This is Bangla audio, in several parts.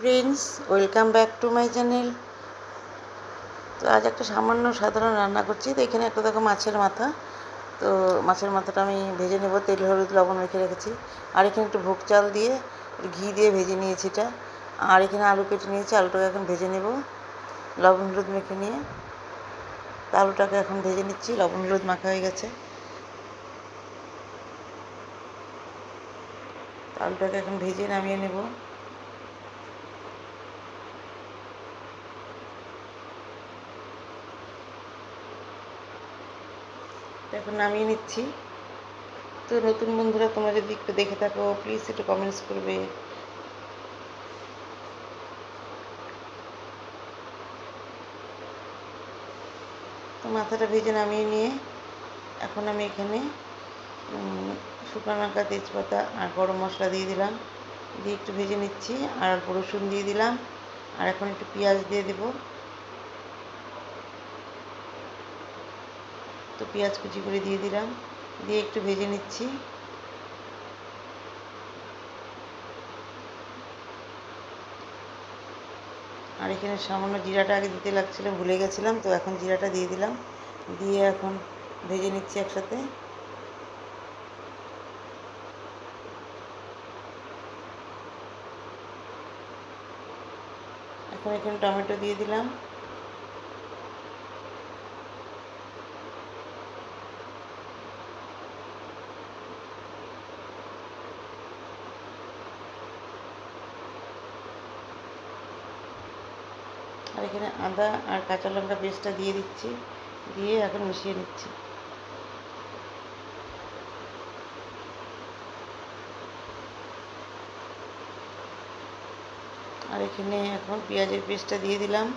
Friends, welcome back to my channel. তো আজ একটা সামান্য সাধারণ রান্না করছি। তো এখানে একটা দেখো মাছের মাথা। তো মাছের মাথাটা আমি ভেজে নেব, তেল হলুদ লবণ মেখে রেখেছি। আর এখানে একটু ভোগ চাল দিয়ে একটু ঘি দিয়ে ভেজে নিয়েছি এটা। আর এখানে আলু কেটে নিয়েছি, আলুটাকে এখন ভেজে নেব লবণ হলুদ মেখে নিয়ে। তো আলুটাকে এখন ভেজে নিচ্ছি, লবণ হলুদ মাখা হয়ে গেছে। আলুটাকে এখন ভেজে নামিয়ে নেব। এখন নামিয়ে নিচ্ছি। তো নতুন বন্ধুরা, তোমরা যদি একটু দেখে থাকো প্লিজ একটু কমেন্টস করবে। তো মাথাটা ভেজে নামিয়ে নিয়ে এখন আমি এখানে শুকনো লঙ্কা, তেজপাতা আর গরম মশলা দিয়ে দিলাম, দিয়ে একটু ভেজে নিচ্ছি। আর অল্প রসুন দিয়ে দিলাম। আর এখন একটু পেঁয়াজ দিয়ে দেব। তো পেঁয়াজ কুচি করে দিয়ে দিলাম, দিয়ে একটু ভেজে নিচ্ছি। আর এখানে সামান্য জিরাটা আগে দিতে লাগছিল, ভুলে গেছিলাম। তো এখন জিরাটা দিয়ে দিলাম, দিয়ে এখন ভেজে নিচ্ছি একসাথে। এখন এখানে টমেটো দিয়ে দিলাম। আর এখানে আদা আর কাঁচা লঙ্কা পেস্টটা দিয়ে দিচ্ছি, দিয়ে এখন মিশিয়ে নিচ্ছি। আর এখানে এখন পেঁয়াজের পেস্টটা দিয়ে দিলাম,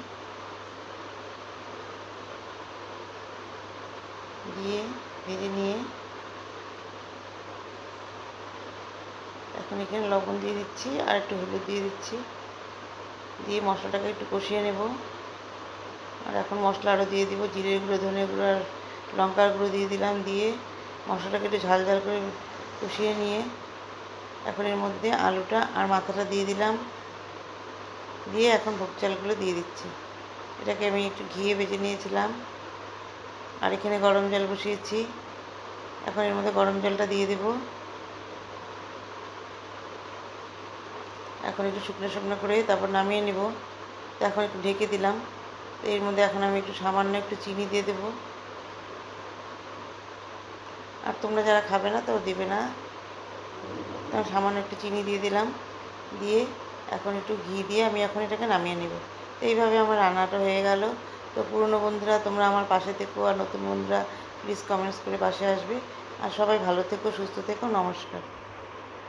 দিয়ে ভেজে নিয়ে এখন এখানে লবণ দিয়ে দিচ্ছি আর একটু হলুদ দিয়ে দিচ্ছি, দিয়ে মশলাটাকে একটু কষিয়ে নেব। আর এখন মশলা আরও দিয়ে দিব, জিরে গুঁড়ো, ধনে গুঁড়ো আর লঙ্কার গুঁড়ো দিয়ে দিলাম, দিয়ে মশলাটাকে একটু ঝাল ঝাল করে কষিয়ে নিয়ে এখন এর মধ্যে আলুটা আর মাথাটা দিয়ে দিলাম, দিয়ে এখন ভোগ চালগুলো দিয়ে দিচ্ছি। এটাকে আমি একটু ঘিয়ে ভেজে নিয়েছিলাম। আর এখানে গরম জল বসিয়েছি, এখন এর মধ্যে গরম জলটা দিয়ে দেব। এখন একটু শুকনো শুকনো করে তারপর নামিয়ে নেব। তো এখন একটু ঢেকে দিলাম। তো এর মধ্যে এখন আমি একটু সামান্য একটু চিনি দিয়ে দেবো। আর তোমরা যারা খাবে না তো দেবে না, তো সামান্য একটু চিনি দিয়ে দিলাম, দিয়ে এখন একটু ঘি দিয়ে আমি এখন এটাকে নামিয়ে নেব। তো এইভাবে আমার রান্নাটা হয়ে গেল। তো পুরনো বন্ধুরা তোমরা আমার পাশে থেকো, আর নতুন বন্ধুরা প্লিজ কমেন্টস করে পাশে আসবে। আর সবাই ভালো থেকো, সুস্থ থেকো, নমস্কার।